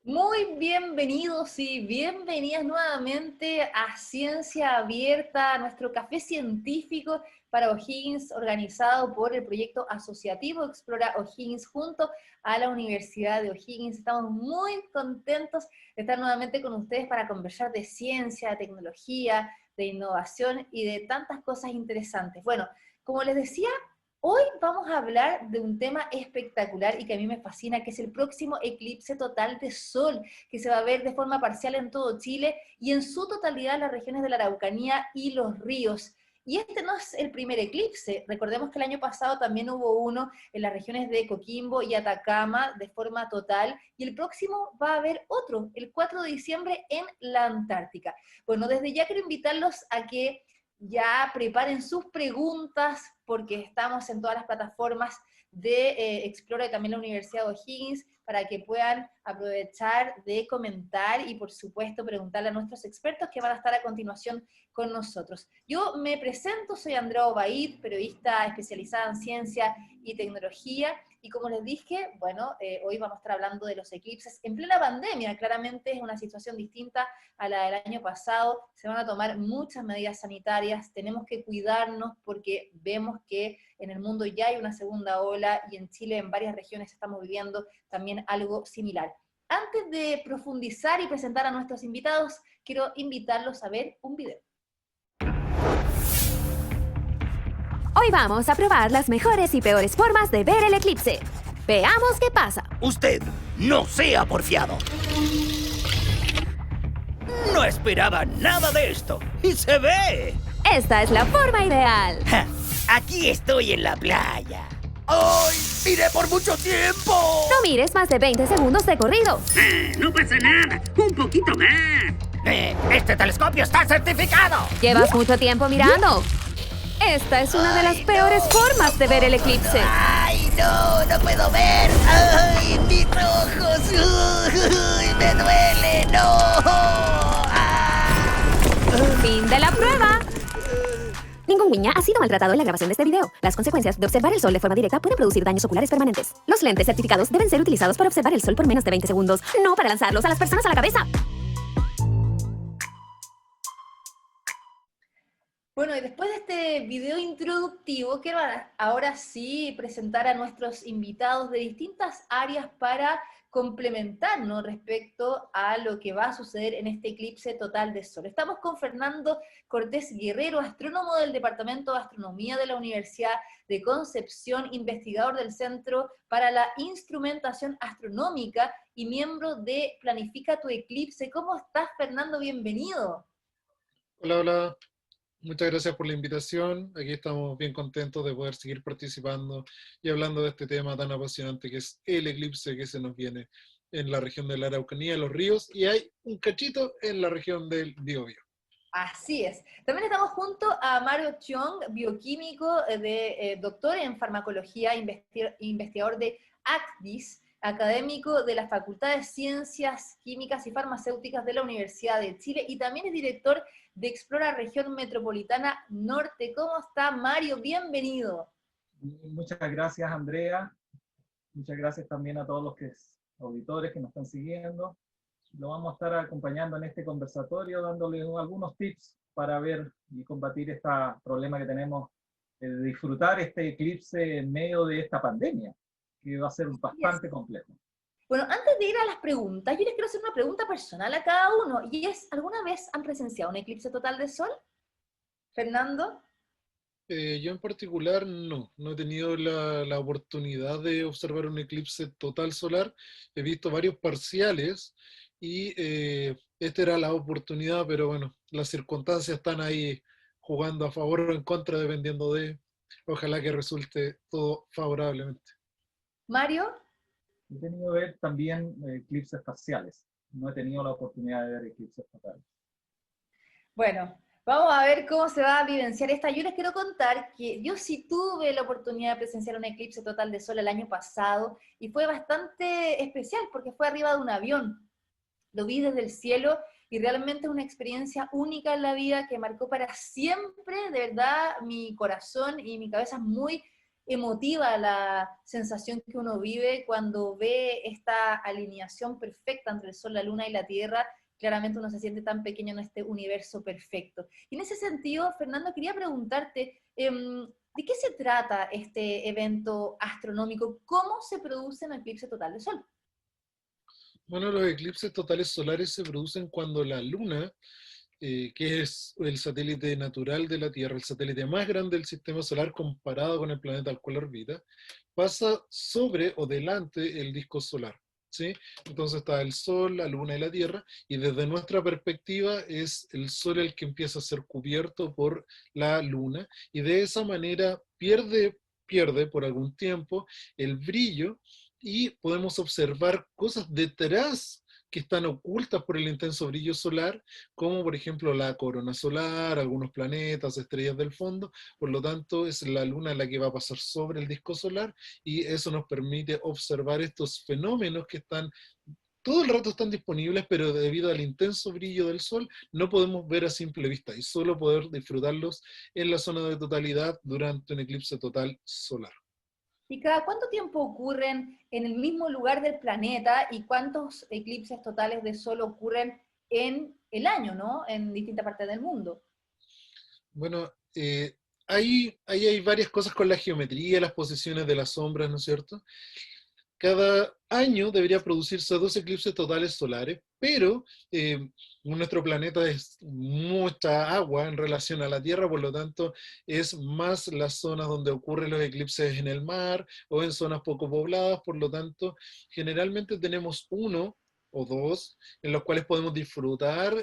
Muy bienvenidos y bienvenidas nuevamente a Ciencia Abierta, nuestro café científico para O'Higgins, organizado por el proyecto asociativo Explora O'Higgins junto a la Universidad de O'Higgins. Estamos muy contentos de estar nuevamente con ustedes para conversar de ciencia, de tecnología, de innovación y de tantas cosas interesantes. Bueno, como les decía, hoy vamos a hablar de un tema espectacular y que a mí me fascina, que es el próximo eclipse total de sol, que se va a ver de forma parcial en todo Chile y en su totalidad en las regiones de la Araucanía y los ríos. Y este no es el primer eclipse, recordemos que el año pasado también hubo uno en las regiones de Coquimbo y Atacama de forma total, y el próximo va a haber otro, el 4 de diciembre en la Antártica. Bueno, desde ya quiero invitarlos a que ya preparen sus preguntas, porque estamos en todas las plataformas de Explora y también la Universidad de O'Higgins, para que puedan aprovechar de comentar y por supuesto preguntarle a nuestros expertos que van a estar a continuación con nosotros. Yo me presento, soy Andrea Obaid, periodista especializada en ciencia y tecnología, y como les dije, bueno, hoy vamos a estar hablando de los eclipses en plena pandemia. Claramente es una situación distinta a la del año pasado, se van a tomar muchas medidas sanitarias, tenemos que cuidarnos porque vemos que en el mundo ya hay una segunda ola y en Chile en varias regiones estamos viviendo también algo similar. Antes de profundizar y presentar a nuestros invitados, quiero invitarlos a ver un video. Hoy vamos a probar las mejores y peores formas de ver el eclipse. Veamos qué pasa. Usted no sea porfiado. No esperaba nada de esto. ¡Y se ve! Esta es la forma ideal. Ja, aquí estoy en la playa. ¡Ay! ¡Miré por mucho tiempo! No mires más de 20 segundos de corrido. No pasa nada, un poquito más. Este telescopio está certificado. Llevas mucho tiempo mirando. Esta es una de las peores formas de ver el eclipse. ¡Ay, no! ¡No puedo ver! ¡Ay, mis ojos! ¡Uy, me duele! ¡No! Fin de la prueba. Ningún guiña ha sido maltratado en la grabación de este video. Las consecuencias de observar el sol de forma directa pueden producir daños oculares permanentes. Los lentes certificados deben ser utilizados para observar el sol por menos de 20 segundos, no para lanzarlos a las personas a la cabeza. Bueno, y después de este video introductivo, quiero ahora sí presentar a nuestros invitados de distintas áreas para complementarnos respecto a lo que va a suceder en este eclipse total de sol. Estamos con Fernando Cortés Guerrero, astrónomo del Departamento de Astronomía de la Universidad de Concepción, investigador del Centro para la Instrumentación Astronómica y miembro de Planifica tu Eclipse. ¿Cómo estás, Fernando? Bienvenido. Hola, hola. Muchas gracias por la invitación. Aquí estamos bien contentos de poder seguir participando y hablando de este tema tan apasionante que es el eclipse que se nos viene en la región de la Araucanía, los ríos, y hay un cachito en la región del Biobío. Así es. También estamos junto a Mario Chiong, bioquímico, doctor en farmacología, investigador de ACDIS, académico de la Facultad de Ciencias Químicas y Farmacéuticas de la Universidad de Chile, y también es director de Explora Región Metropolitana Norte. ¿Cómo está, Mario? Bienvenido. Muchas gracias, Andrea. Muchas gracias también a todos los auditores que nos están siguiendo. Lo vamos a estar acompañando en este conversatorio, dándole algunos tips para ver y combatir este problema que tenemos de disfrutar este eclipse en medio de esta pandemia, que va a ser bastante complejo. Bueno, antes de ir a las preguntas, yo les quiero hacer una pregunta personal a cada uno, y es, ¿alguna vez han presenciado un eclipse total de sol? Fernando. Yo en particular no he tenido la oportunidad de observar un eclipse total solar. He visto varios parciales y esta era la oportunidad, pero bueno, las circunstancias están ahí jugando a favor o en contra dependiendo de, ojalá que resulte todo favorablemente. Mario. He tenido que ver también eclipses parciales. No he tenido la oportunidad de ver eclipses totales. Bueno, vamos a ver cómo se va a vivenciar esta. Yo les quiero contar que yo sí tuve la oportunidad de presenciar un eclipse total de sol el año pasado, y fue bastante especial porque fue arriba de un avión. Lo vi desde el cielo y realmente es una experiencia única en la vida que marcó para siempre, de verdad, mi corazón y mi cabeza muy emotiva la sensación que uno vive cuando ve esta alineación perfecta entre el Sol, la Luna y la Tierra. Claramente uno se siente tan pequeño en este universo perfecto. Y en ese sentido, Fernando, quería preguntarte, ¿de qué se trata este evento astronómico? ¿Cómo se produce un eclipse total de Sol? Bueno, los eclipses totales solares se producen cuando la Luna, que es el satélite natural de la Tierra, el satélite más grande del sistema solar comparado con el planeta al cual orbita, pasa sobre o delante el disco solar. ¿Sí? Entonces está el Sol, la Luna y la Tierra, y desde nuestra perspectiva es el Sol el que empieza a ser cubierto por la Luna, y de esa manera pierde por algún tiempo el brillo, y podemos observar cosas detrás que están ocultas por el intenso brillo solar, como por ejemplo la corona solar, algunos planetas, estrellas del fondo. Por lo tanto es la Luna la que va a pasar sobre el disco solar, y eso nos permite observar estos fenómenos que están todo el rato están disponibles, pero debido al intenso brillo del Sol no podemos ver a simple vista, y solo poder disfrutarlos en la zona de totalidad durante un eclipse total solar. ¿Y cada cuánto tiempo ocurren en el mismo lugar del planeta y cuántos eclipses totales de Sol ocurren en el año, ¿no? En distintas partes del mundo? Bueno, ahí hay varias cosas con la geometría, las posiciones de las sombras, ¿no es cierto? Cada año debería producirse 2 eclipses totales solares, pero nuestro planeta es mucha agua en relación a la Tierra, por lo tanto es más las zonas donde ocurren los eclipses en el mar o en zonas poco pobladas. Por lo tanto generalmente tenemos 1 o 2 en los cuales podemos disfrutar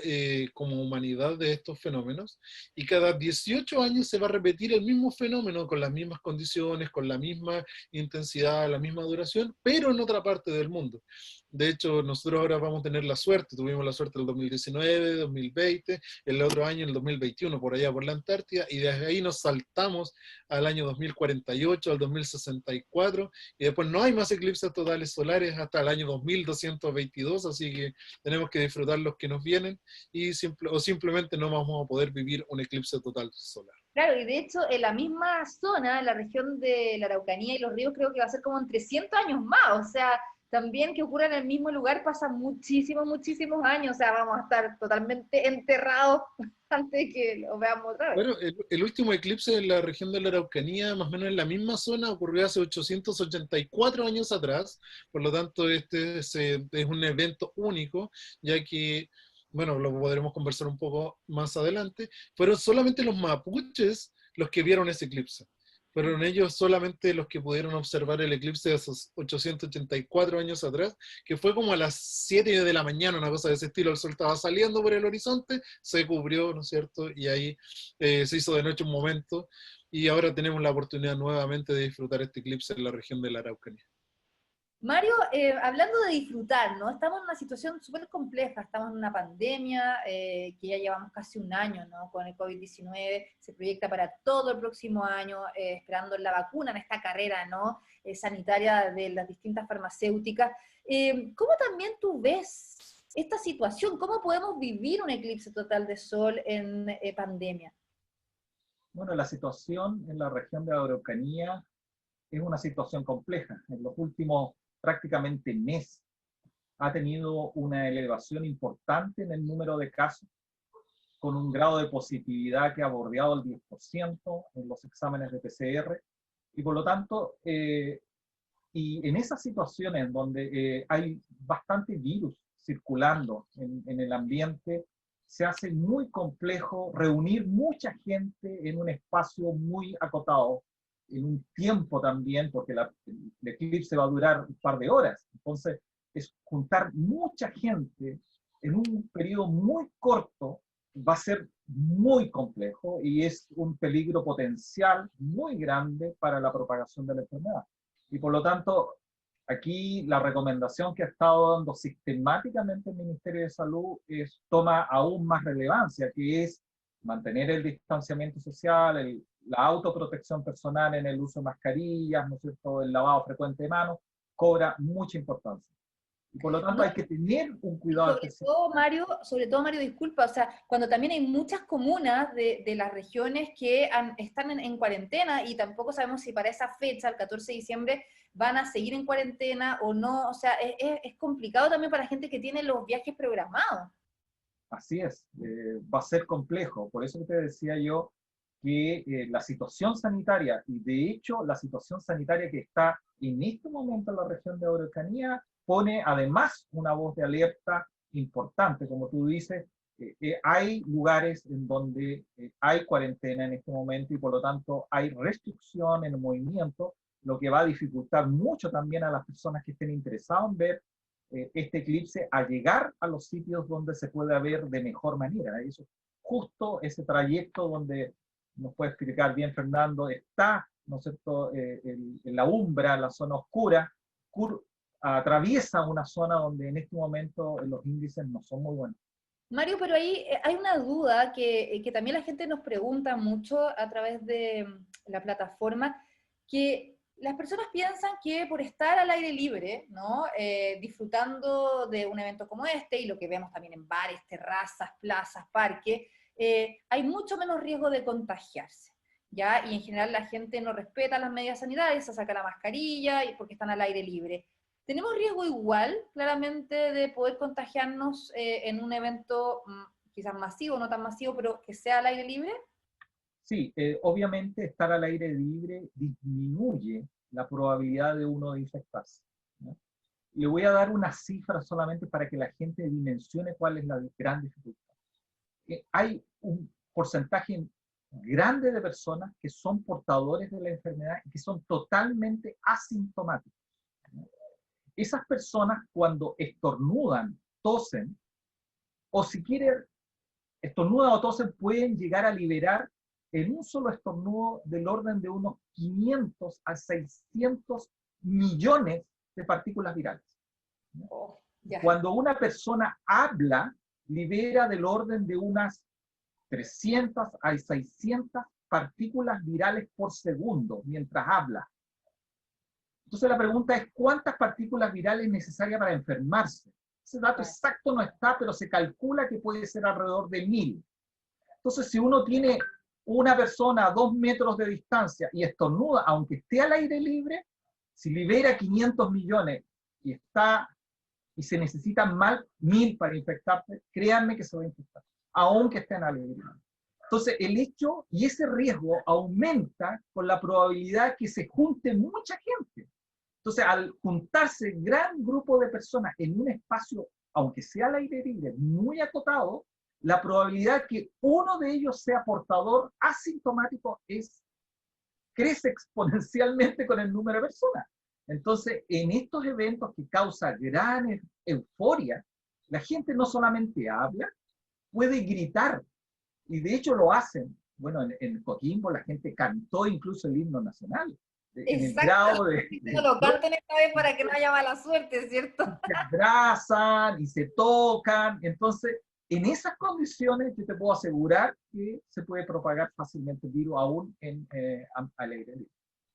como humanidad de estos fenómenos, y cada 18 años se va a repetir el mismo fenómeno con las mismas condiciones, con la misma intensidad, la misma duración, pero en otra parte del mundo. De hecho, nosotros ahora vamos a tener la suerte, tuvimos la suerte el 2019, 2020, el otro año, el 2021, por allá por la Antártida, y desde ahí nos saltamos al año 2048, al 2064, y después no hay más eclipses totales solares hasta el año 2222, así que tenemos que disfrutar los que nos vienen, y simplemente no vamos a poder vivir un eclipse total solar. Claro, y de hecho en la misma zona, en la región de la Araucanía y los ríos, creo que va a ser como en 300 años más, o sea, también que ocurra en el mismo lugar pasa muchísimos años, o sea, vamos a estar totalmente enterrados antes de que lo veamos otra vez. Bueno, el último eclipse en la región de la Araucanía, más o menos en la misma zona, ocurrió hace 884 años atrás. Por lo tanto este es un evento único, ya que, bueno, lo podremos conversar un poco más adelante, fueron solamente los mapuches los que vieron ese eclipse. Fueron ellos solamente los que pudieron observar el eclipse de esos 884 años atrás, que fue como a las 7 de la mañana, una cosa de ese estilo. El sol estaba saliendo por el horizonte, se cubrió, ¿no es cierto? Y ahí se hizo de noche un momento, y ahora tenemos la oportunidad nuevamente de disfrutar este eclipse en la región de la Araucanía. Mario, hablando de disfrutar, ¿no? Estamos en una situación súper compleja, estamos en una pandemia que ya llevamos casi un año, ¿no? Con el COVID-19, se proyecta para todo el próximo año, esperando la vacuna en esta carrera, ¿no? Sanitaria de las distintas farmacéuticas. ¿Cómo también tú ves esta situación? ¿Cómo podemos vivir un eclipse total de sol en pandemia? Bueno, la situación en la región de la Araucanía es una situación compleja. En los últimos prácticamente mes ha tenido una elevación importante en el número de casos, con un grado de positividad que ha bordeado el 10% en los exámenes de PCR, y por lo tanto, y en esas situaciones donde hay bastante virus circulando en el ambiente, se hace muy complejo reunir mucha gente en un espacio muy acotado, en un tiempo también, porque el eclipse va a durar un par de horas. Entonces, es juntar mucha gente en un periodo muy corto va a ser muy complejo, y es un peligro potencial muy grande para la propagación de la enfermedad. Y por lo tanto, aquí la recomendación que ha estado dando sistemáticamente el Ministerio de Salud toma aún más relevancia, que es mantener el distanciamiento social, la autoprotección personal en el uso de mascarillas, ¿no es cierto?, el lavado frecuente de manos, cobra mucha importancia. Y por lo tanto hay que tener un cuidado especial. Sobre todo, Mario, disculpa, o sea, cuando también hay muchas comunas de las regiones que están en cuarentena y tampoco sabemos si para esa fecha, el 14 de diciembre, van a seguir en cuarentena o no, o sea, es complicado también para la gente que tiene los viajes programados. Así es, va a ser complejo, por eso te decía yo que la situación sanitaria, y de hecho la situación sanitaria que está en este momento en la región de Araucanía, pone además una voz de alerta importante, como tú dices, hay lugares en donde hay cuarentena en este momento y por lo tanto hay restricción en el movimiento, lo que va a dificultar mucho también a las personas que estén interesadas en ver este eclipse a llegar a los sitios donde se pueda ver de mejor manera. Eso, justo ese trayecto donde nos puede explicar bien Fernando, está, ¿no es cierto?, en la umbra, la zona oscura, atraviesa una zona donde en este momento los índices no son muy buenos. Mario, pero ahí hay una duda que también la gente nos pregunta mucho a través de la plataforma, que las personas piensan que por estar al aire libre, ¿no? Disfrutando de un evento como este, y lo que vemos también en bares, terrazas, plazas, parques, hay mucho menos riesgo de contagiarse, ¿ya? Y en general la gente no respeta las medidas sanitarias, se saca la mascarilla porque están al aire libre. ¿Tenemos riesgo igual, claramente, de poder contagiarnos en un evento quizás masivo, no tan masivo, pero que sea al aire libre? Sí, obviamente estar al aire libre disminuye la probabilidad de uno de infectarse, ¿no? Le voy a dar una cifra solamente para que la gente dimensione cuál es la gran dificultad. Hay un porcentaje grande de personas que son portadores de la enfermedad y que son totalmente asintomáticos, ¿no? Esas personas cuando estornudan, tosen, o si quieren, estornudan o tosen, pueden llegar a liberar en un solo estornudo del orden de unos 500 a 600 millones de partículas virales. Oh, Cuando una persona habla, libera del orden de unas 300 a 600 partículas virales por segundo mientras habla. Entonces la pregunta es, ¿cuántas partículas virales necesarias para enfermarse? Ese dato exacto no está, pero se calcula que puede ser alrededor de 1000. Entonces, si uno tiene una persona a 2 metros de distancia y estornuda, aunque esté al aire libre, si libera 500 millones y se necesitan más 1000 para infectarse, créanme que se va a infectar, aunque estén al aire libre. Entonces, el hecho y ese riesgo aumenta con la probabilidad que se junte mucha gente. Entonces, al juntarse gran grupo de personas en un espacio, aunque sea al aire libre, muy acotado, la probabilidad que uno de ellos sea portador asintomático crece exponencialmente con el número de personas. Entonces, en estos eventos que causan gran euforia, la gente no solamente habla, puede gritar, y de hecho lo hacen. Bueno, en Coquimbo la gente cantó incluso el himno nacional. En el grado no lo canten esta vez para que no haya mala suerte, ¿cierto? Se abrazan y se tocan. Entonces, en esas condiciones yo te puedo asegurar que se puede propagar fácilmente el virus aún al aire libre.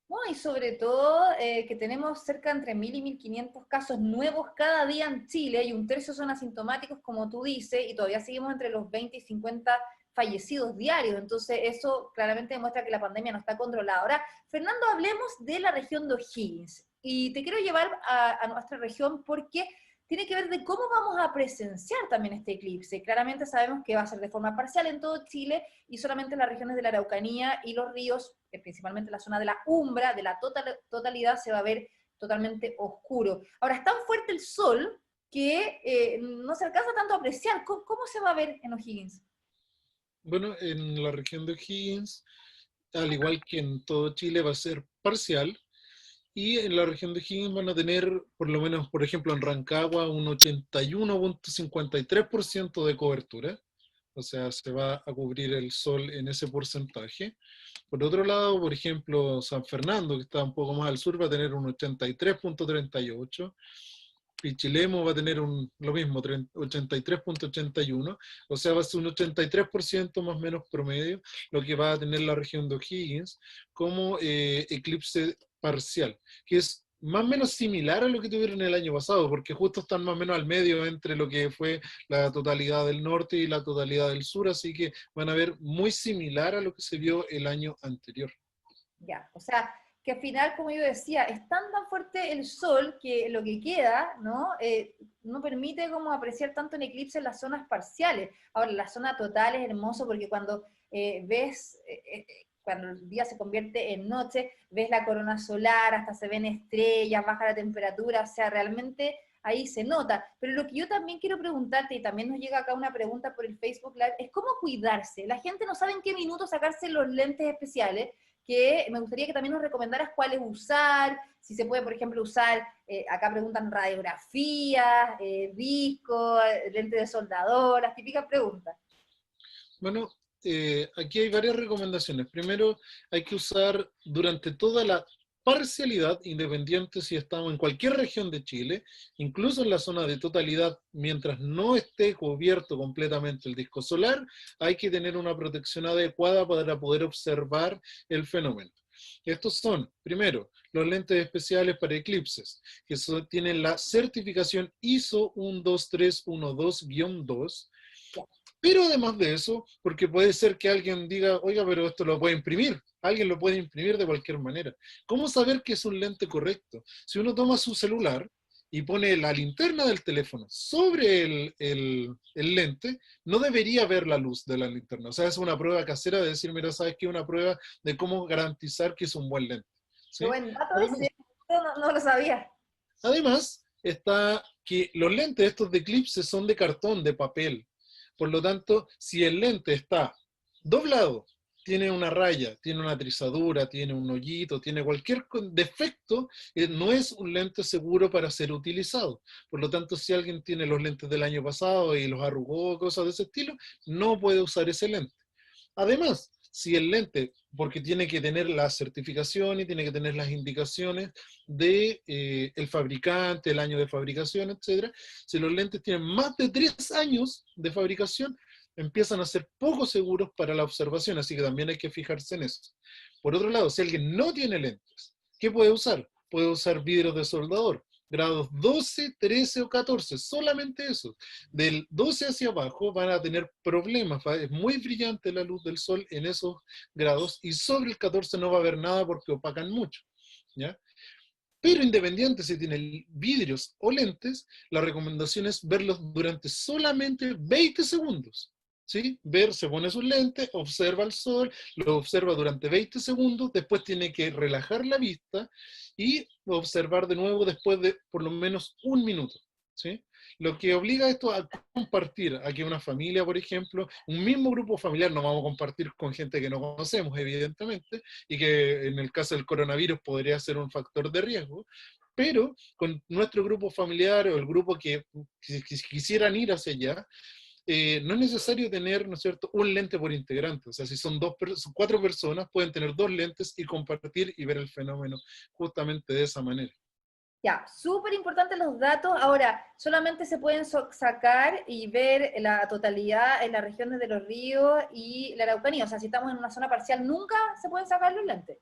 No, y sobre todo que tenemos cerca entre 1000 y 1500 casos nuevos cada día en Chile, y un tercio son asintomáticos, como tú dices, y todavía seguimos entre los 20 y 50 fallecidos diarios. Entonces eso claramente demuestra que la pandemia no está controlada. Ahora, Fernando, hablemos de la región de O'Higgins, y te quiero llevar a nuestra región porque tiene que ver de cómo vamos a presenciar también este eclipse. Claramente sabemos que va a ser de forma parcial en todo Chile, y solamente en las regiones de la Araucanía y los ríos, principalmente la zona de la Umbra, de la totalidad, se va a ver totalmente oscuro. Ahora, es tan fuerte el sol que no se alcanza tanto a apreciar. ¿Cómo se va a ver en O'Higgins? Bueno, en la región de O'Higgins, al igual que en todo Chile, va a ser parcial. Y en la región de O'Higgins van a tener, por lo menos, por ejemplo, en Rancagua, un 81.53% de cobertura. O sea, se va a cubrir el sol en ese porcentaje. Por otro lado, por ejemplo, San Fernando, que está un poco más al sur, va a tener un 83.38%. Pichilemu va a tener lo mismo, 83.81%, o sea, va a ser un 83% más o menos promedio, lo que va a tener la región de O'Higgins como eclipse parcial, que es más o menos similar a lo que tuvieron el año pasado, porque justo están más o menos al medio entre lo que fue la totalidad del norte y la totalidad del sur, así que van a ver muy similar a lo que se vio el año anterior. Ya, o sea, que al final, como yo decía, es tan fuerte el sol que lo que queda, ¿no? No permite como apreciar tanto en eclipse en las zonas parciales. Ahora, la zona total es hermoso porque cuando cuando el día se convierte en noche, ves la corona solar, hasta se ven estrellas, baja la temperatura, o sea, realmente ahí se nota. Pero lo que yo también quiero preguntarte, y también nos llega acá una pregunta por el Facebook Live, es cómo cuidarse. La gente no sabe en qué minuto sacarse los lentes especiales, que me gustaría que también nos recomendaras cuáles usar, si se puede, por ejemplo, usar, acá preguntan radiografías, disco, lente de soldador, las típicas preguntas. Bueno, aquí hay varias recomendaciones. Primero, hay que usar durante toda la parcialidad, independiente si estamos en cualquier región de Chile, incluso en la zona de totalidad, mientras no esté cubierto completamente el disco solar, hay que tener una protección adecuada para poder observar el fenómeno. Estos son, primero, los lentes especiales para eclipses, que tienen la certificación ISO 12312-2, pero además de eso, porque puede ser que alguien diga, oiga, pero esto lo puede imprimir. Alguien lo puede imprimir de cualquier manera. ¿Cómo saber que es un lente correcto? Si uno toma su celular y pone la linterna del teléfono sobre el lente, no debería ver la luz de la linterna. O sea, es una prueba casera de decir, mira, ¿sabes qué? Una prueba de cómo garantizar que es un buen lente. Qué ¿Sí? buen dato Además, ese, no lo sabía. además, está que los lentes estos de eclipse son de cartón, de papel. Por lo tanto, si el lente está doblado, tiene una raya, tiene una trizadura, tiene un hoyito, tiene cualquier defecto, no es un lente seguro para ser utilizado. Por lo tanto, si alguien tiene los lentes del año pasado y los arrugó, cosas de ese estilo, no puede usar ese lente. Además, si el lente, porque tiene que tener la certificación y tiene que tener las indicaciones de el fabricante, el año de fabricación, etcétera, si los lentes tienen más de 3 años de fabricación, empiezan a ser poco seguros para la observación, así que también hay que fijarse en eso. Por otro lado, si alguien no tiene lentes, ¿qué puede usar? Puede usar vidrios de soldador, grados 12, 13 o 14, solamente eso. Del 12 hacia abajo van a tener problemas, es muy brillante la luz del sol en esos grados y sobre el 14 no va a haber nada porque opacan mucho, ¿ya? Pero independiente si tienen vidrios o lentes, la recomendación es verlos durante solamente 20 segundos. ¿Sí? Se pone sus lentes, observa el sol, lo observa durante 20 segundos, después tiene que relajar la vista y observar de nuevo después de por lo menos 1 minuto. ¿Sí? Lo que obliga esto a compartir, a que una familia, por ejemplo, un mismo grupo familiar, no vamos a compartir con gente que no conocemos, evidentemente, y que en el caso del coronavirus podría ser un factor de riesgo, pero con nuestro grupo familiar o el grupo que quisieran ir hacia allá, no es necesario tener, ¿no es cierto?, un lente por integrante. O sea, si son 4 personas, pueden tener 2 lentes y compartir y ver el fenómeno justamente de esa manera. Ya, súper importantes los datos. Ahora, solamente se pueden sacar y ver la totalidad en las regiones de los ríos y la Araucanía. O sea, si estamos en una zona parcial, nunca se pueden sacar los lentes.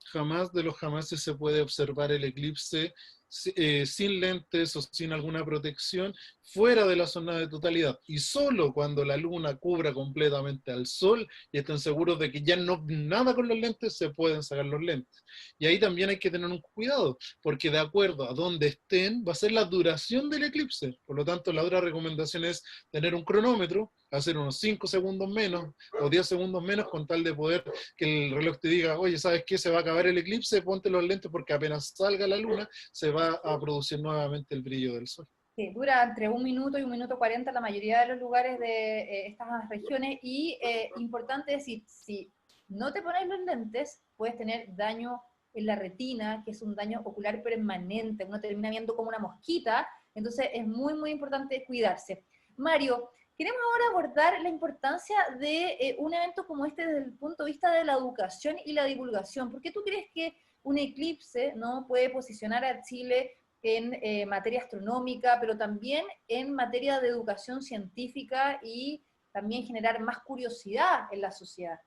Jamás de los jamases se puede observar el eclipse sin lentes o sin alguna protección fuera de la zona de totalidad, y solo cuando la luna cubra completamente al sol y estén seguros de que ya no nada con los lentes, se pueden sacar los lentes. Y ahí también hay que tener un cuidado, porque de acuerdo a donde estén va a ser la duración del eclipse. Por lo tanto, la otra recomendación es tener un cronómetro, hacer unos 5 segundos menos o 10 segundos menos, con tal de poder que el reloj te diga, oye, ¿sabes qué? Se va a acabar el eclipse, ponte los lentes porque apenas salga la luna se va a producir nuevamente el brillo del sol. Sí, dura entre 1 minuto y 1 minuto 40 en la mayoría de los lugares de estas regiones, y importante decir, si no te pones los lentes, puedes tener daño en la retina, que es un daño ocular permanente, uno termina viendo como una mosquita, entonces es muy importante cuidarse. Mario, queremos ahora abordar la importancia de un evento como este desde el punto de vista de la educación y la divulgación. ¿Por qué tú crees que un eclipse, ¿no?, puede posicionar a Chile en materia astronómica, pero también en materia de educación científica y también generar más curiosidad en la sociedad?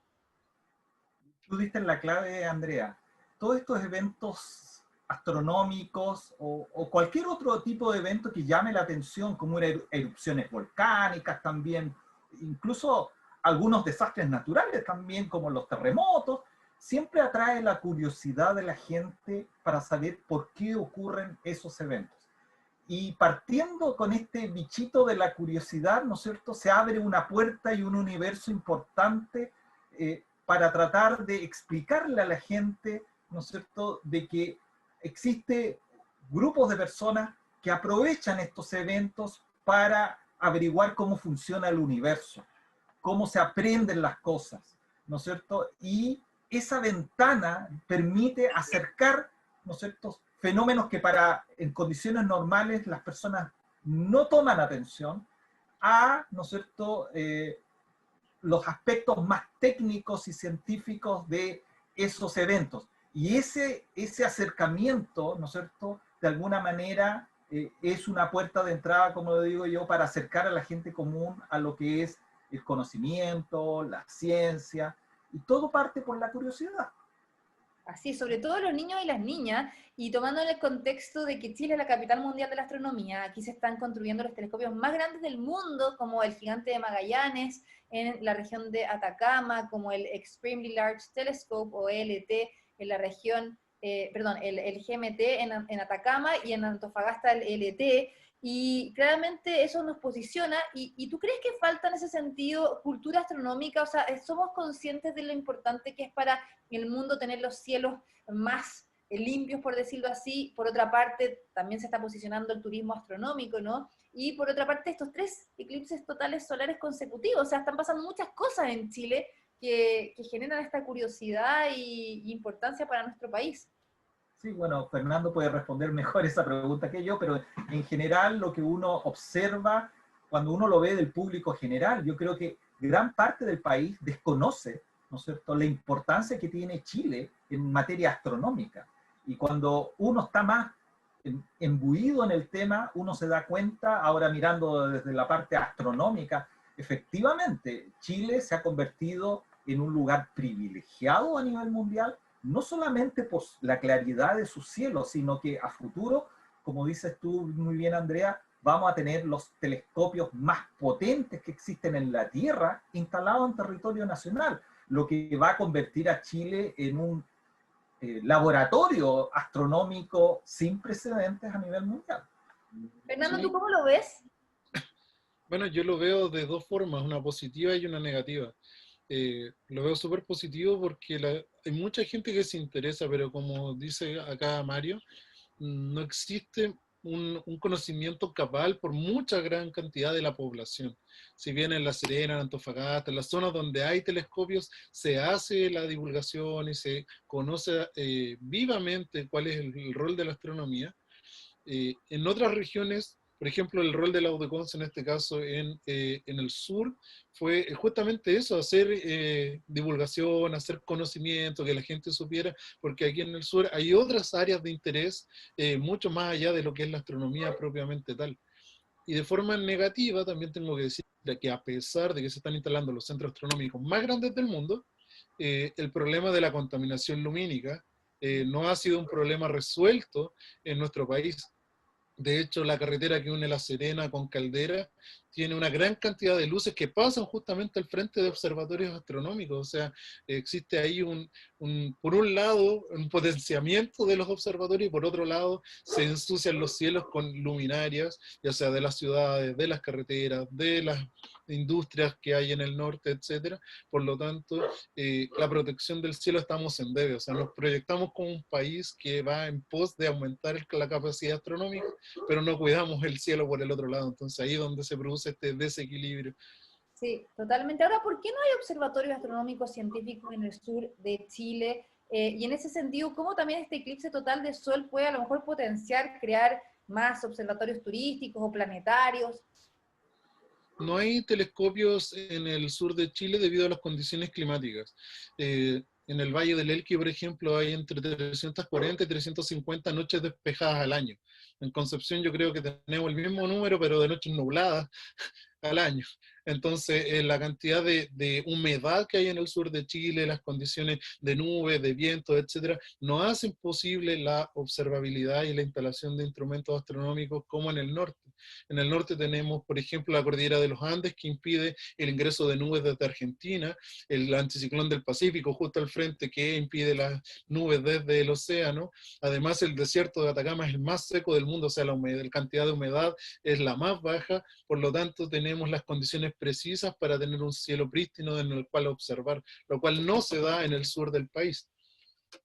Tú diste en la clave, Andrea. Todos estos eventos astronómicos o cualquier otro tipo de evento que llame la atención, como erupciones volcánicas también, incluso algunos desastres naturales también, como los terremotos, siempre atrae la curiosidad de la gente para saber por qué ocurren esos eventos. Y partiendo con este bichito de la curiosidad, ¿no es cierto?, se abre una puerta y un universo importante para tratar de explicarle a la gente, ¿no es cierto?, de que existe grupos de personas que aprovechan estos eventos para averiguar cómo funciona el universo, cómo se aprenden las cosas, ¿no es cierto? Y esa ventana permite acercar, ¿no es cierto?, fenómenos que en condiciones normales las personas no toman atención a, ¿no es cierto?, los aspectos más técnicos y científicos de esos eventos. Y ese acercamiento, ¿no es cierto?, de alguna manera es una puerta de entrada, como lo digo yo, para acercar a la gente común a lo que es el conocimiento, la ciencia, y todo parte por la curiosidad. Así, sobre todo los niños y las niñas, y tomando en el contexto de que Chile es la capital mundial de la astronomía, aquí se están construyendo los telescopios más grandes del mundo, como el Gigante de Magallanes en la región de Atacama, como el Extremely Large Telescope, o ELT, en la región, el GMT en Atacama, y en Antofagasta el ELT, y claramente eso nos posiciona. ¿Y tú crees que falta en ese sentido cultura astronómica? O sea, ¿somos conscientes de lo importante que es para el mundo tener los cielos más limpios, por decirlo así? Por otra parte, también se está posicionando el turismo astronómico, ¿no? Y por otra parte, estos 3 eclipses totales solares consecutivos. O sea, están pasando muchas cosas en Chile que generan esta curiosidad y importancia para nuestro país. Sí, bueno, Fernando puede responder mejor esa pregunta que yo, pero en general lo que uno observa, cuando uno lo ve del público general, yo creo que gran parte del país desconoce, ¿no es cierto?, la importancia que tiene Chile en materia astronómica. Y cuando uno está más embuido en el tema, uno se da cuenta, ahora mirando desde la parte astronómica, efectivamente, Chile se ha convertido en un lugar privilegiado a nivel mundial, no solamente por la claridad de su cielo, sino que a futuro, como dices tú muy bien, Andrea, vamos a tener los telescopios más potentes que existen en la Tierra instalados en territorio nacional, lo que va a convertir a Chile en un laboratorio astronómico sin precedentes a nivel mundial. Fernando, ¿tú cómo lo ves? Bueno, yo lo veo de 2 formas, una positiva y una negativa. Lo veo súper positivo porque hay mucha gente que se interesa, pero como dice acá Mario, no existe un conocimiento cabal por mucha gran cantidad de la población. Si bien en La Serena, en Antofagasta, en las zonas donde hay telescopios, se hace la divulgación y se conoce vivamente cuál es el rol de la astronomía. En otras regiones, por ejemplo, el rol de la UDECONS en este caso en el sur fue justamente eso, hacer divulgación, hacer conocimiento, que la gente supiera, porque aquí en el sur hay otras áreas de interés mucho más allá de lo que es la astronomía propiamente tal. Y de forma negativa también tengo que decir que a pesar de que se están instalando los centros astronómicos más grandes del mundo, el problema de la contaminación lumínica no ha sido un problema resuelto en nuestro país. De hecho, la carretera que une La Serena con Caldera tiene una gran cantidad de luces que pasan justamente al frente de observatorios astronómicos. O sea, existe ahí por un lado, un potenciamiento de los observatorios y por otro lado, se ensucian los cielos con luminarias, ya sea de las ciudades, de las carreteras, de las industrias que hay en el norte, etcétera. Por lo tanto, la protección del cielo estamos en debe. O sea, nos proyectamos como un país que va en pos de aumentar la capacidad astronómica, pero no cuidamos el cielo por el otro lado. Entonces ahí es donde se produce este desequilibrio. Sí, totalmente. Ahora, ¿por qué no hay observatorios astronómicos científicos en el sur de Chile? Y en ese sentido, ¿cómo también este eclipse total de sol puede a lo mejor potenciar, crear más observatorios turísticos o planetarios? No hay telescopios en el sur de Chile debido a las condiciones climáticas. En el Valle del Elqui, por ejemplo, hay entre 340 y 350 noches despejadas al año. En Concepción yo creo que tenemos el mismo número, pero de noches nubladas al año. Entonces, la cantidad de humedad que hay en el sur de Chile, las condiciones de nubes, de viento, etcétera, no hacen posible la observabilidad y la instalación de instrumentos astronómicos como en el norte. En el norte tenemos, por ejemplo, la cordillera de los Andes, que impide el ingreso de nubes desde Argentina, el anticiclón del Pacífico justo al frente, que impide las nubes desde el océano. Además, el desierto de Atacama es el más seco del mundo, o sea, la cantidad de humedad es la más baja, por lo tanto tenemos las condiciones precisas para tener un cielo prístino en el cual observar, lo cual no se da en el sur del país.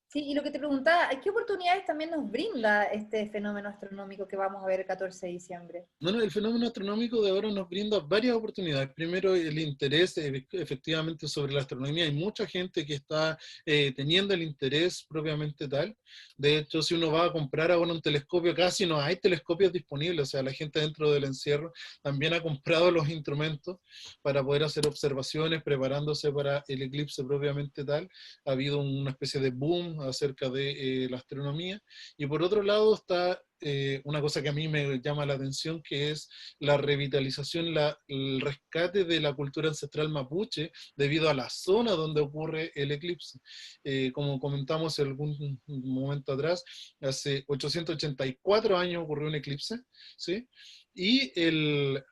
Sí, y lo que te preguntaba, ¿qué oportunidades también nos brinda este fenómeno astronómico que vamos a ver el 14 de diciembre? Bueno, el fenómeno astronómico de ahora nos brinda varias oportunidades. Primero, el interés efectivamente sobre la astronomía. Hay mucha gente que está teniendo el interés propiamente tal. De hecho, si uno va a comprar ahora un telescopio, casi no hay telescopios disponibles. O sea, la gente dentro del encierro también ha comprado los instrumentos para poder hacer observaciones, preparándose para el eclipse propiamente tal. Ha habido una especie de boom acerca de la astronomía. Y por otro lado está una cosa que a mí me llama la atención, que es la revitalización, el rescate de la cultura ancestral mapuche debido a la zona donde ocurre el eclipse. Como comentamos algún momento atrás, hace 884 años ocurrió un eclipse, ¿sí? Y el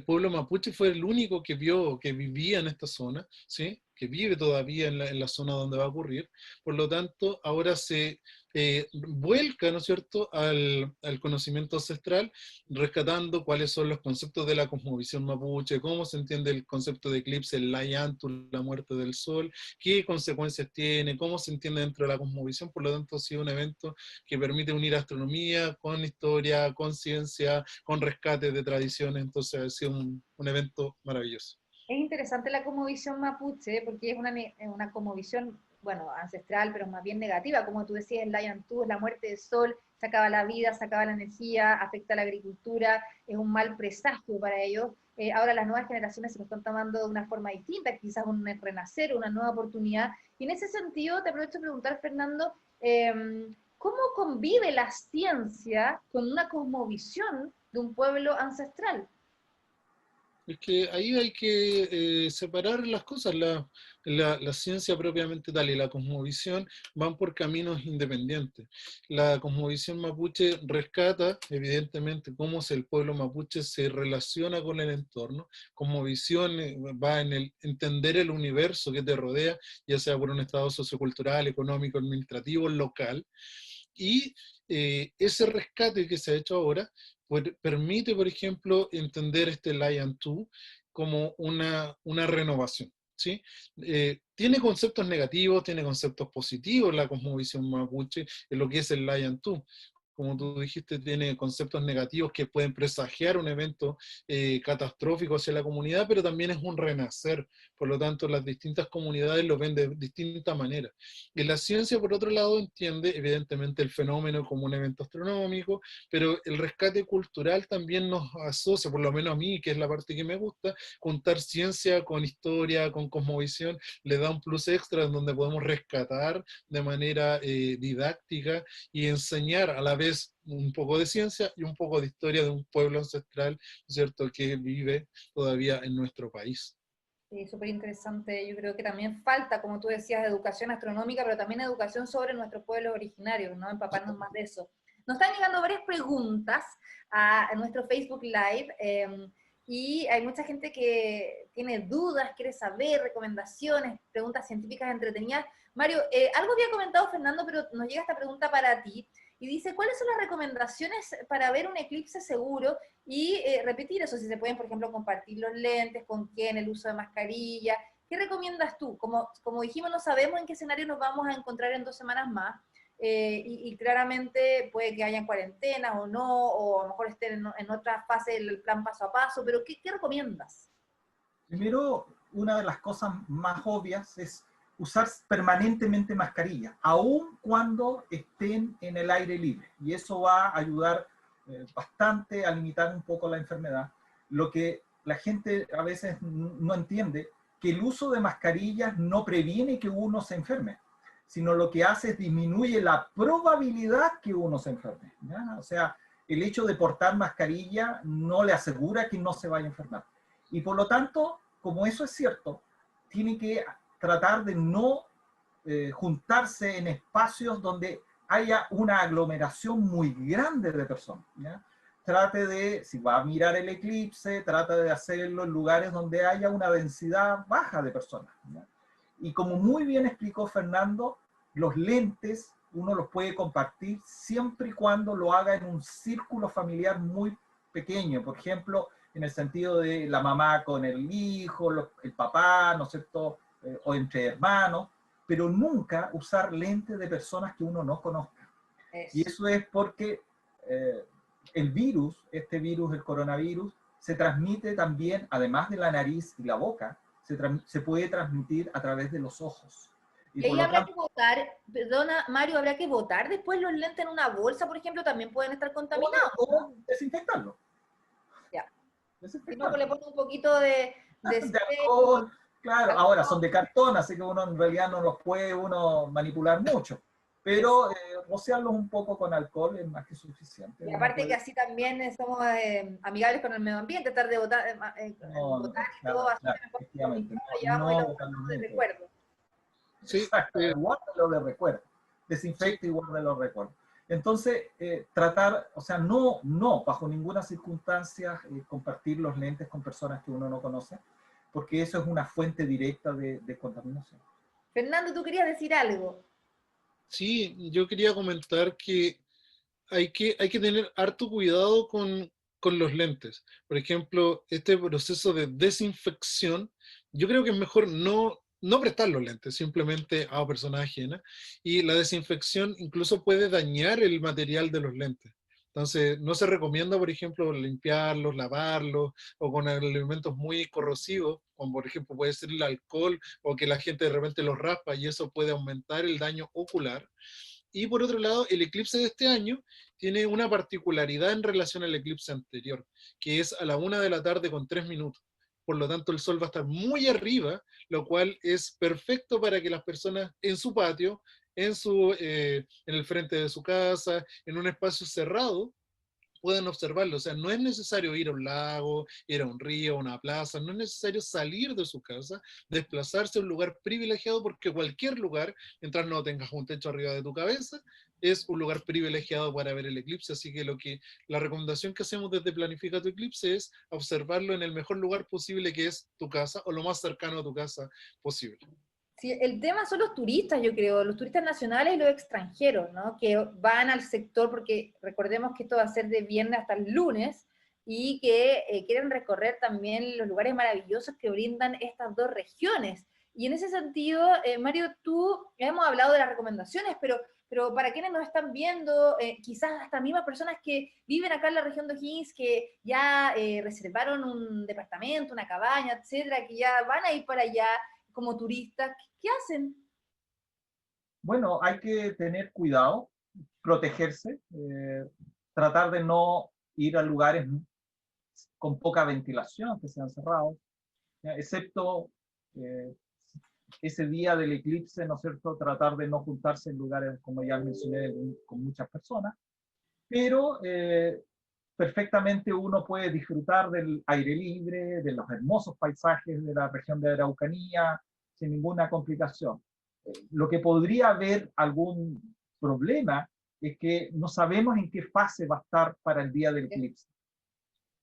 pueblo mapuche fue el único que vivía en esta zona, ¿sí? Que vive todavía en la zona donde va a ocurrir. Por lo tanto, ahora se vuelca, ¿no es cierto?, al conocimiento ancestral, rescatando cuáles son los conceptos de la cosmovisión mapuche, cómo se entiende el concepto de eclipse, el Layantu, la muerte del sol, qué consecuencias tiene, cómo se entiende dentro de la cosmovisión. Por lo tanto, ha sido un evento que permite unir astronomía con historia, con ciencia, con rescate de tradiciones. Entonces ha sido un evento maravilloso. Es interesante la cosmovisión mapuche, porque es una cosmovisión, bueno, ancestral, pero más bien negativa, como tú decías, el Layantú, la muerte del sol, se acaba la vida, se acaba la energía, afecta a la agricultura, es un mal presagio para ellos. Ahora las nuevas generaciones se lo están tomando de una forma distinta, quizás un renacer, una nueva oportunidad. Y en ese sentido, te aprovecho de preguntar, Fernando, ¿cómo convive la ciencia con una cosmovisión de un pueblo ancestral? Es que ahí hay que separar las cosas. La ciencia propiamente tal y la cosmovisión van por caminos independientes. La cosmovisión mapuche rescata, evidentemente, cómo el pueblo mapuche se relaciona con el entorno. Cosmovisión va en el entender el universo que te rodea, ya sea por un estado sociocultural, económico, administrativo, local. Y ese rescate que se ha hecho ahora permite, por ejemplo, entender este Layantú como una renovación, ¿sí? Tiene conceptos negativos, tiene conceptos positivos la cosmovisión mapuche, en lo que es el Layantú. Como tú dijiste, tiene conceptos negativos que pueden presagiar un evento catastrófico hacia la comunidad, pero también es un renacer. Por lo tanto, las distintas comunidades lo ven de distinta manera. Y la ciencia, por otro lado, entiende evidentemente el fenómeno como un evento astronómico, pero el rescate cultural también nos asocia, por lo menos a mí, que es la parte que me gusta, juntar ciencia con historia, con cosmovisión, le da un plus extra en donde podemos rescatar de manera didáctica y enseñar a la vez un poco de ciencia y un poco de historia de un pueblo ancestral, ¿cierto?, que vive todavía en nuestro país. Sí, súper interesante. Yo creo que también falta, como tú decías, educación astronómica, pero también educación sobre nuestros pueblos originarios, ¿no? Empaparnos más de eso. Nos están llegando varias preguntas a nuestro Facebook Live, y hay mucha gente que tiene dudas, quiere saber, recomendaciones, preguntas científicas entretenidas. Mario, algo había comentado Fernando, pero nos llega esta pregunta para ti. Y dice, ¿cuáles son las recomendaciones para ver un eclipse seguro? Y repetir eso, si se pueden, por ejemplo, compartir los lentes, con quién, el uso de mascarilla. ¿Qué recomiendas tú? Como dijimos, no sabemos en qué escenario nos vamos a encontrar en 2 semanas más. Y claramente puede que haya cuarentena o no, o a lo mejor estén en otra fase del plan paso a paso, pero ¿qué recomiendas? Primero, una de las cosas más obvias es usar permanentemente mascarilla, aun cuando estén en el aire libre. Y eso va a ayudar bastante a limitar un poco la enfermedad. Lo que la gente a veces no entiende, que el uso de mascarillas no previene que uno se enferme, sino lo que hace es disminuye la probabilidad que uno se enferme, ¿ya? O sea, el hecho de portar mascarilla no le asegura que no se vaya a enfermar. Y por lo tanto, como eso es cierto, tiene que tratar de no juntarse en espacios donde haya una aglomeración muy grande de personas, ¿ya? Trate de, si va a mirar el eclipse, trata de hacerlo en lugares donde haya una densidad baja de personas, ¿ya? Y como muy bien explicó Fernando, los lentes uno los puede compartir siempre y cuando lo haga en un círculo familiar muy pequeño, por ejemplo, en el sentido de la mamá con el hijo, el papá, ¿no es cierto?, o entre hermanos, pero nunca usar lentes de personas que uno no conozca. Y eso es porque el virus, este virus, el coronavirus, se transmite también, además de la nariz y la boca, se puede transmitir a través de los ojos. Y ahí habrá que botar, perdona Mario, habrá que botar después los lentes en una bolsa, por ejemplo, también pueden estar contaminados. O desinfectarlo. Ya. Desinfectarlo. Si no, pues le pone un poquito de alcohol. Claro, ahora son de cartón, así que uno en realidad no los puede uno manipular mucho. Pero rociarlos un poco con alcohol es más que suficiente. Y aparte que así también somos amigables con el medio ambiente, tratar de botar, botar y todo, así efectivamente. llevamos y lo guardamos de recuerdo. Sí, exacto, guárdalo de recuerdo. Desinfecte y guárdalo de recuerdo. Entonces, tratar, o sea, no, bajo ninguna circunstancia compartir los lentes con personas que uno no conoce, porque eso es una fuente directa de contaminación. Fernando, ¿tú querías decir algo? Sí, yo quería comentar que hay que tener harto cuidado con los lentes. Por ejemplo, este proceso de desinfección, yo creo que es mejor no prestar los lentes, simplemente a personas ajenas. Y la desinfección incluso puede dañar el material de los lentes. Entonces, no se recomienda, por ejemplo, limpiarlos, lavarlos, o con elementos muy corrosivos, como por ejemplo puede ser el alcohol, o que la gente de repente los raspa y eso puede aumentar el daño ocular. Y por otro lado, el eclipse de este año tiene una particularidad en relación al eclipse anterior, que es a la 1 de la tarde con 3 minutos. Por lo tanto, el sol va a estar muy arriba, lo cual es perfecto para que las personas en su patio, en el frente de su casa, en un espacio cerrado, puedan observarlo. O sea, no es necesario ir a un lago, ir a un río, a una plaza, no es necesario salir de su casa, desplazarse a un lugar privilegiado, porque cualquier lugar, mientras no tengas un techo arriba de tu cabeza, es un lugar privilegiado para ver el eclipse. Así que la recomendación que hacemos desde Planifica tu Eclipse es observarlo en el mejor lugar posible, que es tu casa, o lo más cercano a tu casa posible. Sí, el tema son los turistas, yo creo, los turistas nacionales y los extranjeros, ¿no? Que van al sector, porque recordemos que esto va a ser de viernes hasta el lunes, y que quieren recorrer también los lugares maravillosos que brindan estas dos regiones. Y en ese sentido, Mario, tú, hemos hablado de las recomendaciones, pero para quienes nos están viendo, quizás hasta mismas personas que viven acá en la región de O'Higgins, que ya reservaron un departamento, una cabaña, etcétera, que ya van a ir para allá como turistas, ¿qué hacen? Bueno, hay que tener cuidado, protegerse, tratar de no ir a lugares con poca ventilación, que sean cerrados, ¿ya? Excepto ese día del eclipse, ¿no es cierto?, tratar de no juntarse en lugares, como ya mencioné, con muchas personas, pero perfectamente uno puede disfrutar del aire libre, de los hermosos paisajes de la región de Araucanía, sin ninguna complicación. Lo que podría haber algún problema es que no sabemos en qué fase va a estar para el día del eclipse,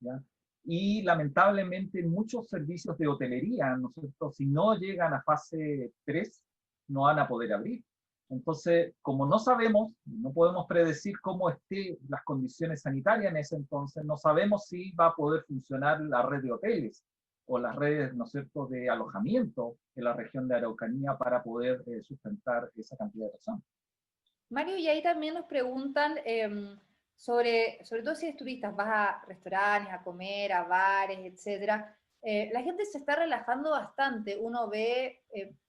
¿ya? Y lamentablemente muchos servicios de hotelería, ¿no es cierto?, si no llegan a fase 3, no van a poder abrir. Entonces, como no sabemos, no podemos predecir cómo estén las condiciones sanitarias en ese entonces, no sabemos si va a poder funcionar la red de hoteles o las redes, ¿no es cierto?, de alojamiento en la región de Araucanía para poder sustentar esa cantidad de personas. Mario, y ahí también nos preguntan sobre todo si eres turista, vas a restaurantes, a comer, a bares, etcétera. La gente se está relajando bastante. Uno ve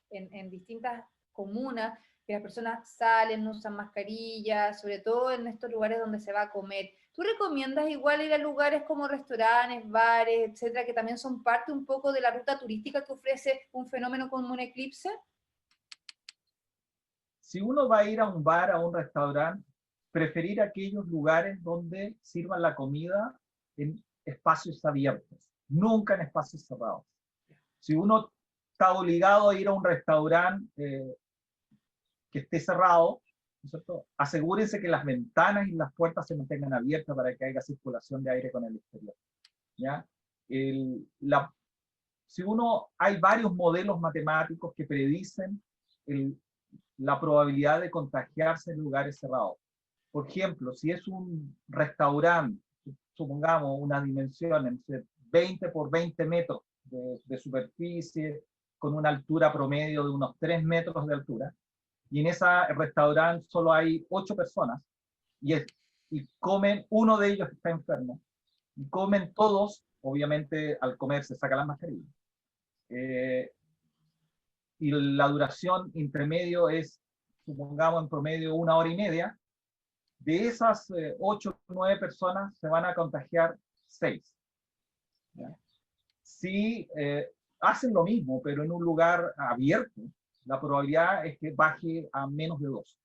en distintas comunas que las personas salen, no usan mascarillas, sobre todo en estos lugares donde se va a comer. ¿Tú recomiendas igual ir a lugares como restaurantes, bares, etcétera, que también son parte un poco de la ruta turística que ofrece un fenómeno como un eclipse? Si uno va a ir a un bar, a un restaurante, preferir aquellos lugares donde sirvan la comida en espacios abiertos, nunca en espacios cerrados. Si uno está obligado a ir a un restaurante que esté cerrado, ¿no es cierto?, asegúrense que las ventanas y las puertas se mantengan abiertas para que haya circulación de aire con el exterior, ¿ya? Hay varios modelos matemáticos que predicen la probabilidad de contagiarse en lugares cerrados. Por ejemplo, si es un restaurante, supongamos una dimensión entre 20 por 20 metros de superficie, con una altura promedio de unos 3 metros de altura, y en ese restaurante solo hay 8 personas, y comen, uno de ellos está enfermo, y comen todos, obviamente al comer se saca la mascarilla. Y la duración intermedio es, supongamos en promedio 1 hora y media, de esas 8 o 9 personas se van a contagiar 6. ¿Ya? Si hacen lo mismo, pero en un lugar abierto, la probabilidad es que baje a menos de 2.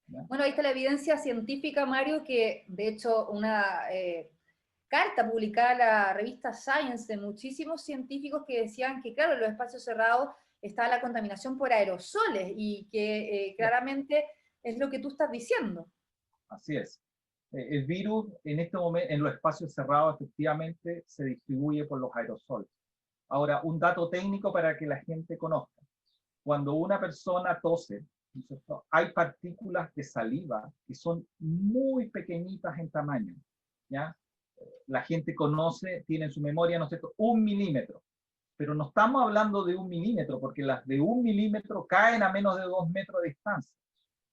¿Ya? Bueno, ahí está la evidencia científica, Mario, que de hecho una carta publicada en la revista Science de muchísimos científicos que decían que, claro, en los espacios cerrados está la contaminación por aerosoles y que claramente es lo que tú estás diciendo. Así es. El virus en este momento, en los espacios cerrados, efectivamente se distribuye por los aerosoles. Ahora, un dato técnico para que la gente conozca. Cuando una persona tose, ¿no es cierto?, hay partículas de saliva que son muy pequeñitas en tamaño, ¿ya? La gente conoce, tiene en su memoria, ¿no es cierto?, 1 milímetro. Pero no estamos hablando de 1 milímetro, porque las de 1 milímetro caen a menos de 2 metros de distancia.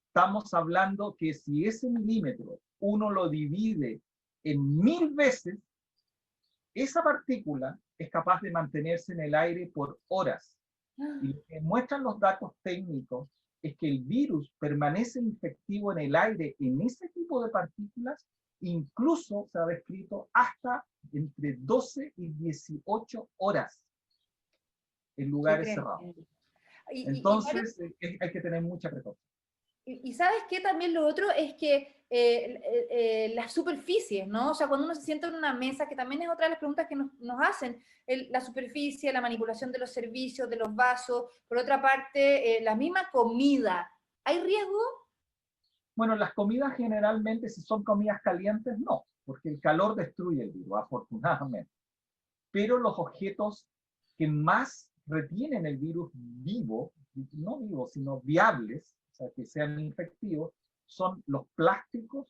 Estamos hablando que si ese milímetro uno lo divide en 1000 veces, esa partícula es capaz de mantenerse en el aire por horas. Y lo que muestran los datos técnicos es que el virus permanece infectivo en el aire en ese tipo de partículas, incluso se ha descrito hasta entre 12 y 18 horas en lugares cerrados. Entonces hay que tener mucha precaución. Y ¿sabes qué? También lo otro es que las superficies, ¿no? O sea, cuando uno se sienta en una mesa, que también es otra de las preguntas que nos hacen, la superficie, la manipulación de los servicios, de los vasos, por otra parte, la misma comida, ¿hay riesgo? Bueno, las comidas generalmente, si son comidas calientes, no, porque el calor destruye el virus, afortunadamente. Pero los objetos que más retienen el virus vivo, no vivo, sino viables, o sea, que sean infectivos, son los plásticos,